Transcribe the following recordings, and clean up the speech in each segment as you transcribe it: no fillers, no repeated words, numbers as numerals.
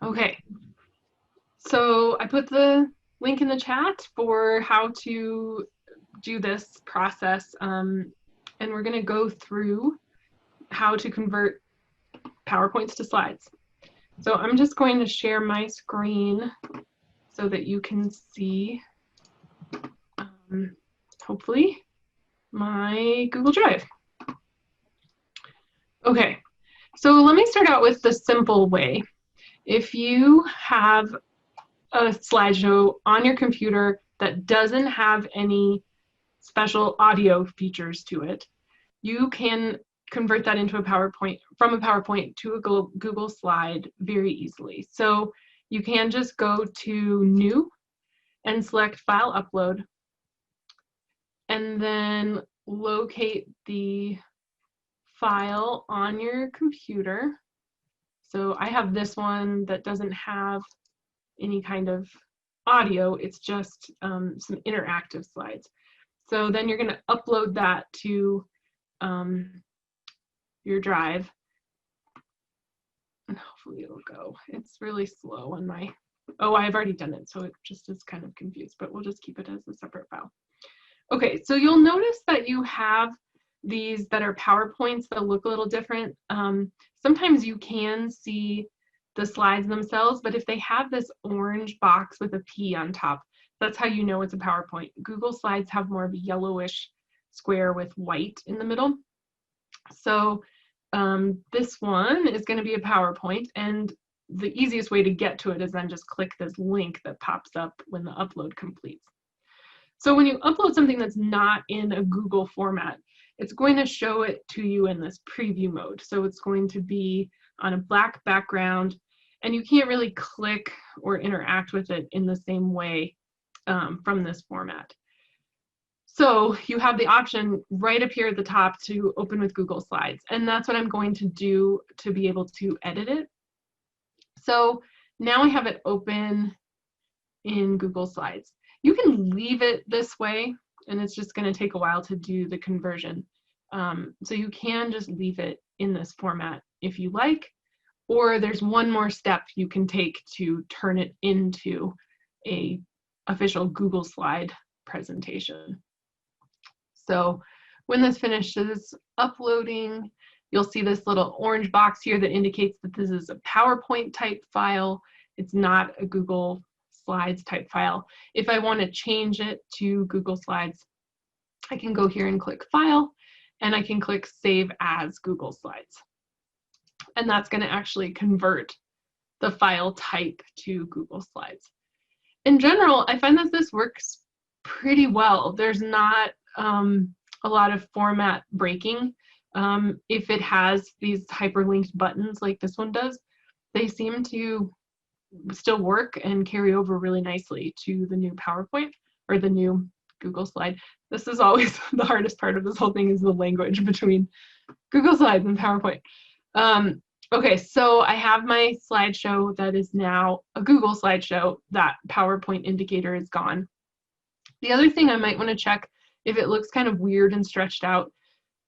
Okay, so I put the link in the chat for how to do this process, and we're going to go through how to convert PowerPoints to slides. So I'm just going to share my screen so that you can see, hopefully, my Google Drive. Okay, so let me start out with the simple way. If you have a slideshow on your computer that doesn't have any special audio features to it, you can convert that into a PowerPoint, from a PowerPoint to a Google slide very easily. So you can just go to New and select File Upload, and then locate the file on your computer. So I have this one that doesn't have any kind of audio, it's just some interactive slides. So then you're going to upload that to your drive, and hopefully it'll go. It's really slow on my, oh, I've already done it, so it just is kind of confused, but we'll just keep it as a separate file. Okay, so you'll notice that you have these that are PowerPoints that look a little different. Sometimes you can see the slides themselves, but if they have this orange box with a P on top, that's how you know it's a PowerPoint. Google Slides have more of a yellowish square with white in the middle. So this one is going to be a PowerPoint, and the easiest way to get to it is then just click this link that pops up when the upload completes. So when you upload something that's not in a Google format, it's going to show it to you in this preview mode. So it's going to be on a black background, and you can't really click or interact with it in the same way from this format. So you have the option right up here at the top to open with Google Slides, and that's what I'm going to do to be able to edit it. So now I have it open in Google Slides. You can leave it this way, and it's just going to take a while to do the conversion. So you can just leave it in this format if you like, or there's one more step you can take to turn it into an official Google Slide presentation. So when this finishes uploading, you'll see this little orange box here that indicates that this is a PowerPoint type file. It's not a Google Slides type file. If I want to change it to Google Slides, I can go here and click File, and I can click Save as Google Slides. And that's going to actually convert the file type to Google Slides. In general, I find that this works pretty well. There's not a lot of format breaking. If it has these hyperlinked buttons like this one does, they seem to still work and carry over really nicely to the new PowerPoint or the new Google Slide. This is always the hardest part of this whole thing, is the language between Google Slides and PowerPoint. Okay, so I have my slideshow that is now a Google slideshow. That PowerPoint indicator is gone. The other thing I might want to check, if it looks kind of weird and stretched out,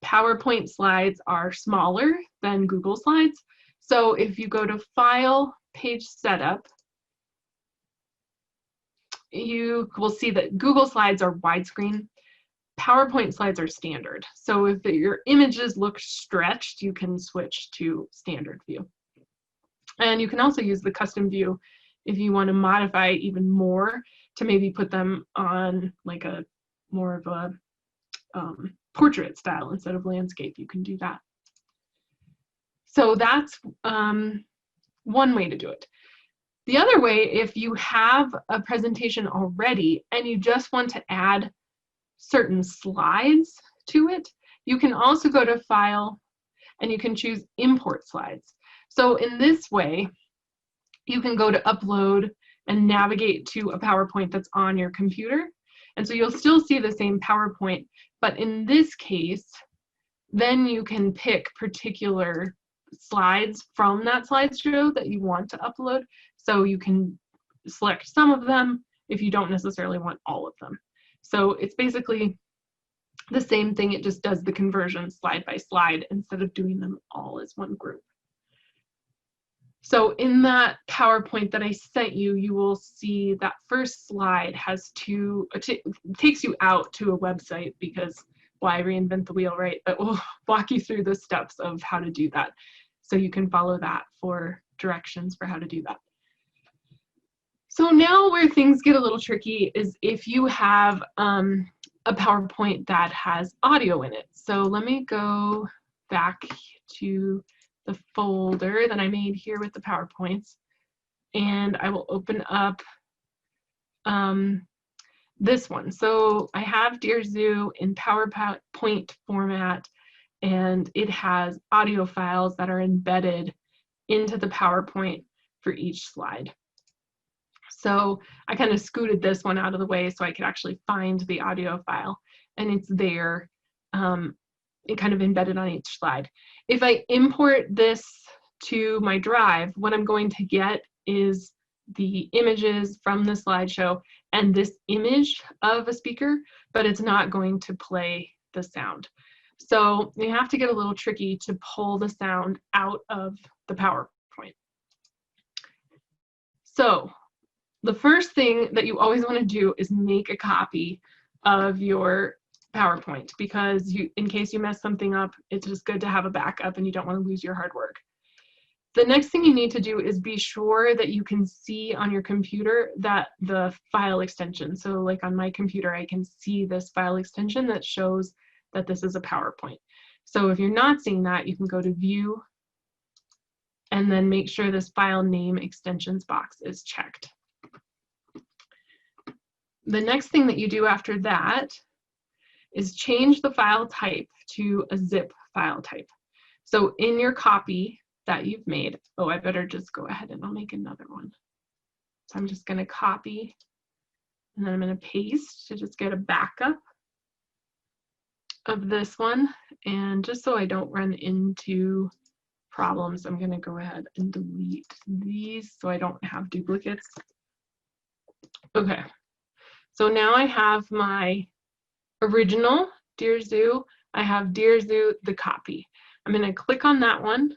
PowerPoint slides are smaller than Google Slides. So if you go to File, Page Setup, you will see that Google Slides are widescreen. PowerPoint slides are standard. So if your images look stretched, you can switch to standard view. And you can also use the custom view if you want to modify even more to maybe put them on like a more of a portrait style instead of landscape. You can do that. So that's one way to do it. The other way, if you have a presentation already and you just want to add certain slides to it, you can also go to File and you can choose Import Slides. So in this way, you can go to Upload and navigate to a PowerPoint that's on your computer. And so you'll still see the same PowerPoint, but in this case, then you can pick particular slides from that slideshow that you want to upload. So you can select some of them if you don't necessarily want all of them. So it's basically the same thing, it just does the conversion slide by slide instead of doing them all as one group. So in that PowerPoint that I sent you, you will see that first slide has takes you out to a website because why reinvent the wheel, right? But we'll walk you through the steps of how to do that. So you can follow that for directions for how to do that. So now where things get a little tricky is if you have a PowerPoint that has audio in it. So let me go back to the folder that I made here with the PowerPoints, and I will open up this one. So I have Dear Zoo in PowerPoint format, and it has audio files that are embedded into the PowerPoint for each slide. So I kind of scooted this one out of the way so I could actually find the audio file, and it's there, it kind of embedded on each slide. If I import this to my drive, what I'm going to get is the images from the slideshow and this image of a speaker, but it's not going to play the sound. So you have to get a little tricky to pull the sound out of the PowerPoint. So the first thing that you always want to do is make a copy of your PowerPoint, because in case you mess something up, it's just good to have a backup and you don't want to lose your hard work. The next thing you need to do is be sure that you can see on your computer that the file extension. So like on my computer, I can see this file extension that shows that this is a PowerPoint. So if you're not seeing that, you can go to View and then make sure this file name extensions box is checked. The next thing that you do after that is change the file type to a zip file type. So in your copy that you've made, oh, I better just go ahead and I'll make another one. So I'm just going to copy and then I'm going to paste to just get a backup of this one. And just so I don't run into problems, I'm going to go ahead and delete these so I don't have duplicates. Okay, so now I have my original Dear Zoo. I have Dear Zoo, the copy. I'm going to click on that one,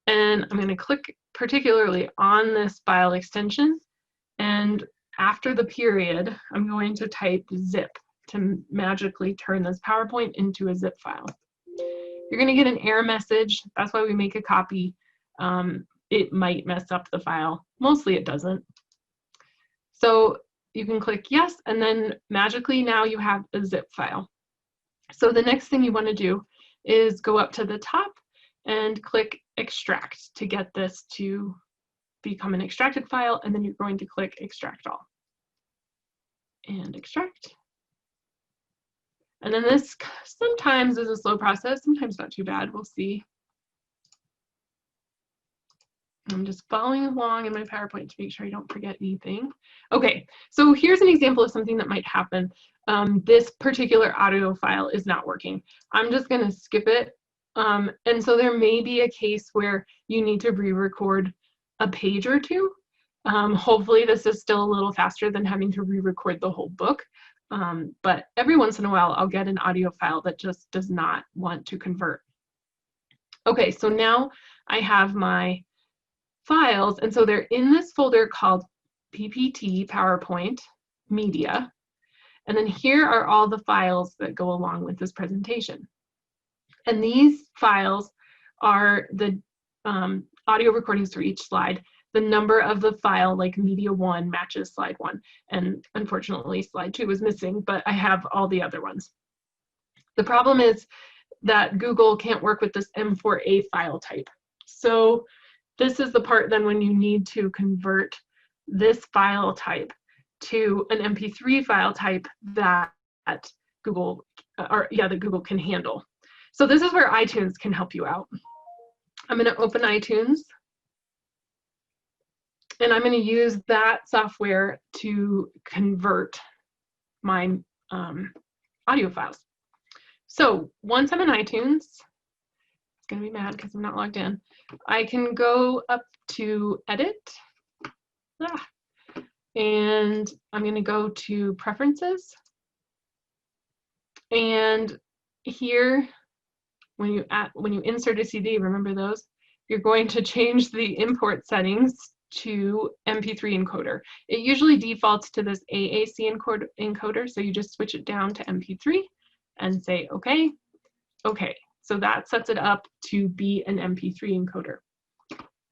and I'm going to click particularly on this file extension, and after the period, I'm going to type zip to magically turn this PowerPoint into a zip file. You're going to get an error message. That's why we make a copy. It might mess up the file. Mostly it doesn't. So you can click yes, and then magically now you have a zip file. So the next thing you want to do is go up to the top and click extract to get this to become an extracted file, and then you're going to click extract all and extract. And then this sometimes is a slow process, sometimes not too bad. We'll see. I'm just following along in my PowerPoint to make sure I don't forget anything. Okay, so here's an example of something that might happen. This particular audio file is not working. I'm just going to skip it. And so there may be a case where you need to re-record a page or two. Hopefully this is still a little faster than having to re-record the whole book. But every once in a while, I'll get an audio file that just does not want to convert. Okay, so now I have my files, and so they're in this folder called PPT PowerPoint Media, and then here are all the files that go along with this presentation. And these files are the audio recordings for each slide. The number of the file, like media 1, matches slide 1, and unfortunately slide 2 is missing, but I have all the other ones. The problem is that Google can't work with this M4A file type. So this is the part then when you need to convert this file type to an MP3 file type that Google can handle. So this is where iTunes can help you out. I'm going to open iTunes, and I'm going to use that software to convert my audio files. So once I'm in iTunes, it's going to be mad because I'm not logged in. I can go up to Edit, and I'm going to go to Preferences. And here, when you insert a CD, remember those, you're going to change the import settings to MP3 encoder. It usually defaults to this AAC encoder, so you just switch it down to MP3 and say okay. Okay, so that sets it up to be an MP3 encoder.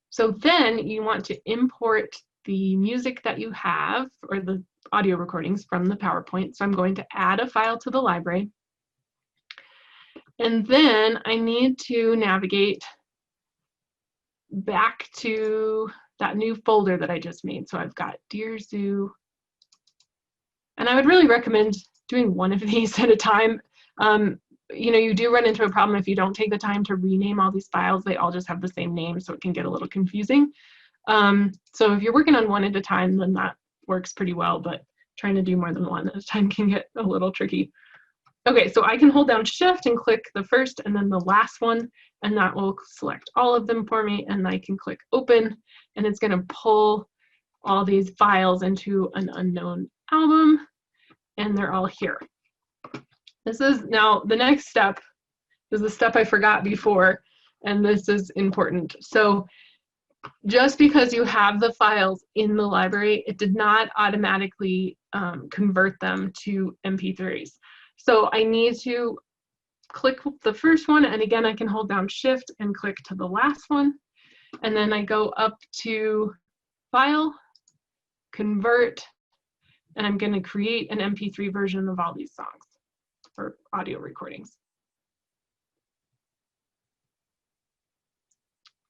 So then you want to import the music that you have, or the audio recordings, from the PowerPoint. So I'm going to add a file to the library. And then I need to navigate back to that new folder that I just made. So I've got Dear Zoo. And I would really recommend doing one of these at a time. You know, you do run into a problem if you don't take the time to rename all these files. They all just have the same name, so it can get a little confusing. So if you're working on one at a time, then that works pretty well, but trying to do more than one at a time can get a little tricky. Okay, so I can hold down Shift and click the first and then the last one, and that will select all of them for me, and I can click Open, and it's going to pull all these files into an unknown album, and they're all here. This is now the next step. This is the step I forgot before, and this is important. So just because you have the files in the library, it did not automatically convert them to MP3s. So I need to click the first one, and again, I can hold down Shift and click to the last one, and then I go up to File, Convert, and I'm going to create an MP3 version of all these songs, or audio recordings.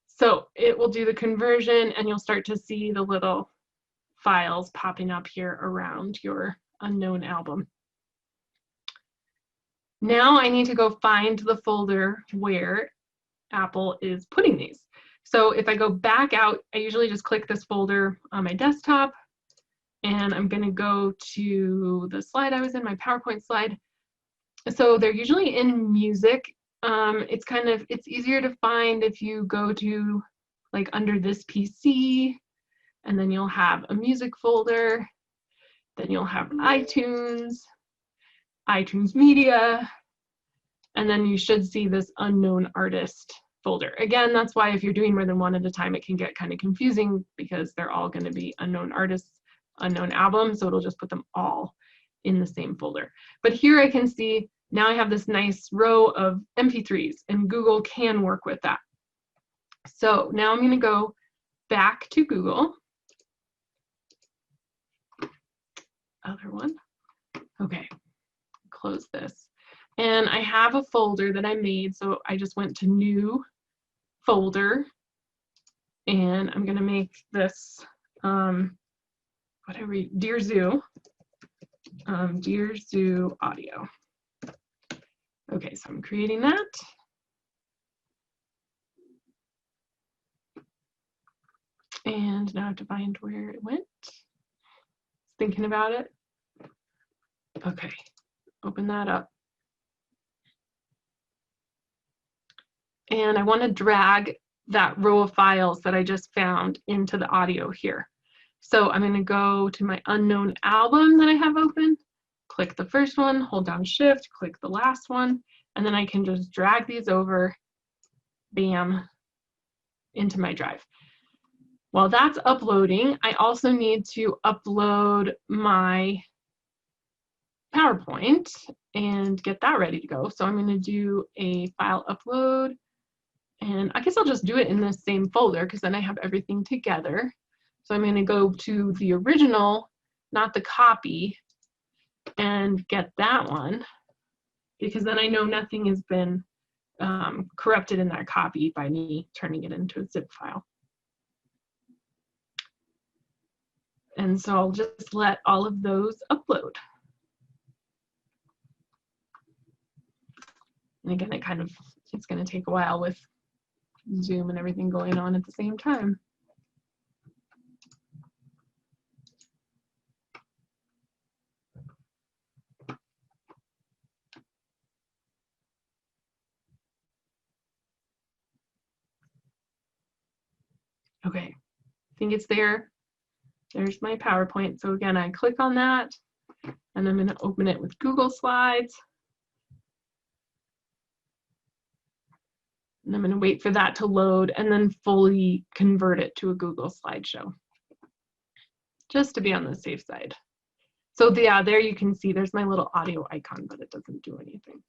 So it will do the conversion, and you'll start to see the little files popping up here around your unknown album. Now I need to go find the folder where Apple is putting these. So if I go back out, I usually just click this folder on my desktop, and I'm going to go to the slide I was in, my PowerPoint slide. So they're usually in music. It's easier to find if you go to like under this PC, and then you'll have a music folder, then you'll have iTunes Media, and then you should see this unknown artist folder. Again, that's why if you're doing more than one at a time, it can get kind of confusing because they're all going to be unknown artists, unknown albums, so it'll just put them all in the same folder. But here I can see now I have this nice row of MP3s, and Google can work with that. So now I'm going to go back to Google. Other one. Okay, close this. And I have a folder that I made, so I just went to New Folder, and I'm going to make this Dear Zoo, Dear Zoo Audio. Okay, so I'm creating that. And now I have to find where it went. Thinking about it. Okay, open that up. And I want to drag that row of files that I just found into the audio here. So I'm going to go to my unknown album that I have open, click the first one, hold down Shift, click the last one, and then I can just drag these over, bam, into my drive. While that's uploading, I also need to upload my PowerPoint and get that ready to go. So I'm going to do a file upload, and I guess I'll just do it in the same folder because then I have everything together. So I'm going to go to the original, not the copy, and get that one, because then I know nothing has been corrupted in that copy by me turning it into a zip file. And so I'll just let all of those upload. And again, it's going to take a while with Zoom and everything going on at the same time. Okay, I think it's there. There's my PowerPoint. So again, I click on that, and I'm going to open it with Google Slides. And I'm going to wait for that to load and then fully convert it to a Google slideshow, just to be on the safe side. So yeah, there you can see there's my little audio icon, but it doesn't do anything.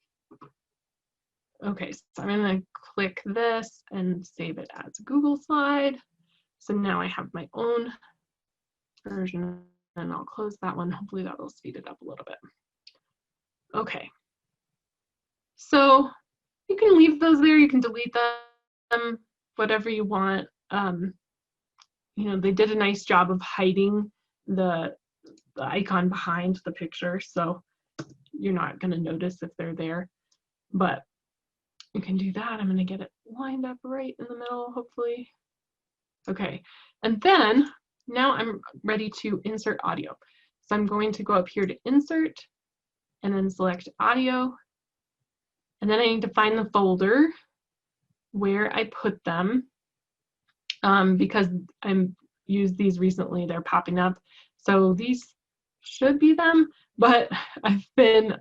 Okay, so I'm going to click this and save it as a Google slide. So now I have my own version, and I'll close that one. Hopefully that will speed it up a little bit. Okay, so you can leave those there, you can delete them, whatever you want. You know, they did a nice job of hiding the icon behind the picture, so you're not going to notice if they're there, but you can do that. I'm going to get it lined up right in the middle, hopefully. Okay, and then now I'm ready to insert audio. So I'm going to go up here to insert and then select audio. And then I need to find the folder where I put them because I've used these recently, they're popping up. So these should be them, but I've been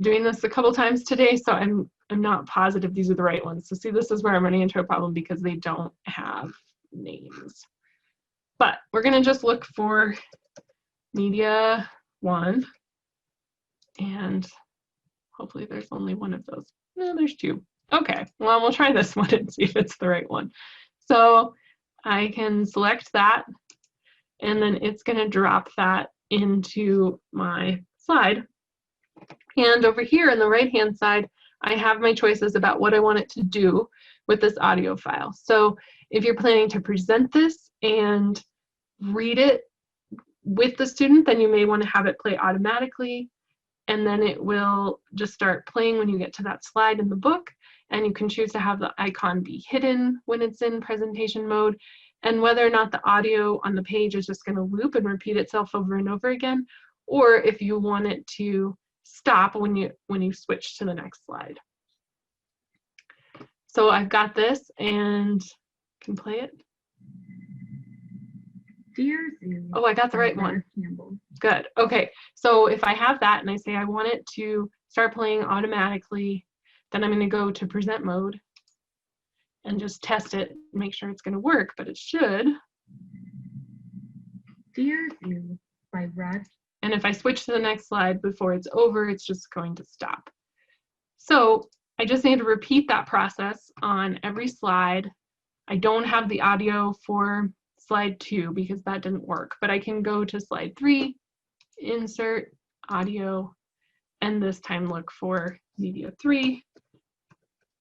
doing this a couple times today, so I'm not positive these are the right ones. So see, this is where I'm running into a problem because they don't have names. But we're gonna just look for media 1, and hopefully there's only one of those. No, there's 2. Okay, well, we'll try this one and see if it's the right one. So I can select that, and then it's gonna drop that into my slide. And over here on the right-hand side, I have my choices about what I want it to do with this audio file. So if you're planning to present this and read it with the student, then you may want to have it play automatically, and then it will just start playing when you get to that slide in the book, and you can choose to have the icon be hidden when it's in presentation mode, and whether or not the audio on the page is just going to loop and repeat itself over and over again, or if you want it to stop when you switch to the next slide. So I've got this and can play it. Dear Zoo. Oh, I got the right one. Good. Okay. So if I have that and I say I want it to start playing automatically, then I'm going to go to present mode and just test it, make sure it's going to work, but it should. Dear Zoo by Rod. And if I switch to the next slide before it's over, it's just going to stop. So I just need to repeat that process on every slide. I don't have the audio for slide 2 because that didn't work, but I can go to slide 3, insert audio, and this time look for media 3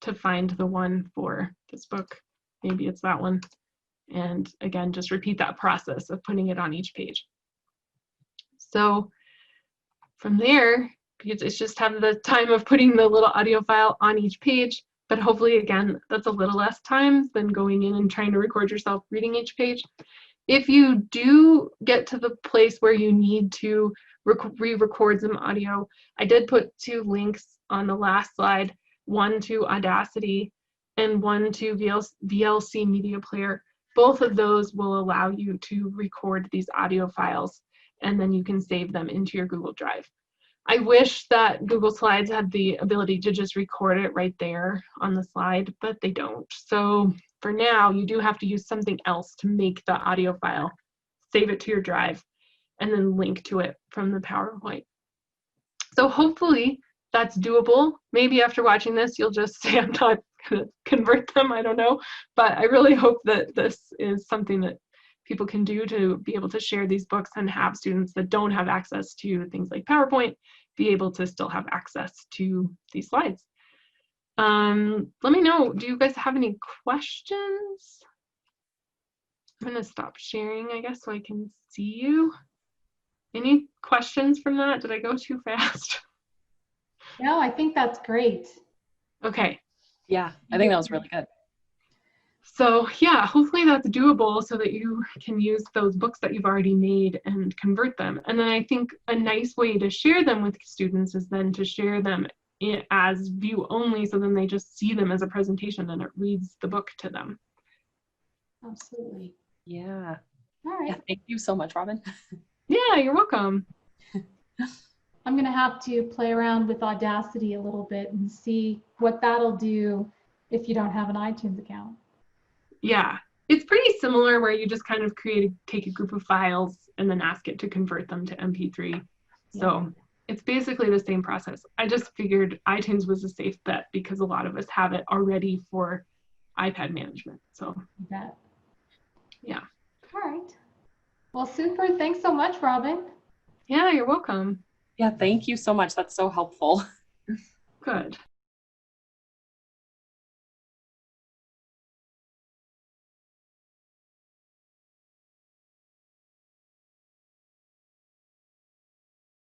to find the one for this book. Maybe it's that one. And again, just repeat that process of putting it on each page. So from there, it's just have the time of putting the little audio file on each page, but hopefully, again, that's a little less time than going in and trying to record yourself reading each page. If you do get to the place where you need to re-record some audio, I did put 2 links on the last slide, one to Audacity and one to VLC Media Player. Both of those will allow you to record these audio files, and then you can save them into your Google Drive. I wish that Google Slides had the ability to just record it right there on the slide, but they don't. So for now, you do have to use something else to make the audio file, save it to your drive, and then link to it from the PowerPoint. So hopefully that's doable. Maybe after watching this, you'll just say I'm not going to convert them, I don't know. But I really hope that this is something that people can do to be able to share these books and have students that don't have access to things like PowerPoint be able to still have access to these slides. Let me know, do you guys have any questions? I'm going to stop sharing, I guess, so I can see you. Any questions from that? Did I go too fast? No, I think that's great. Okay. Yeah, I think that was really good. So yeah, hopefully that's doable so that you can use those books that you've already made and convert them. And then I think a nice way to share them with students is then to share them as view only, so then they just see them as a presentation and it reads the book to them. Absolutely. Yeah. All right. Yeah, thank you so much, Robyn. Yeah, you're welcome. I'm going to have to play around with Audacity a little bit and see what that'll do if you don't have an iTunes account. Yeah, it's pretty similar where you just kind of take a group of files and then ask it to convert them to MP3. So it's basically the same process. I just figured iTunes was a safe bet because a lot of us have it already for iPad management. So You bet. yeah. All right. Well, super. Thanks so much, Robyn. Yeah, you're welcome. Yeah, thank you so much. That's so helpful. Good.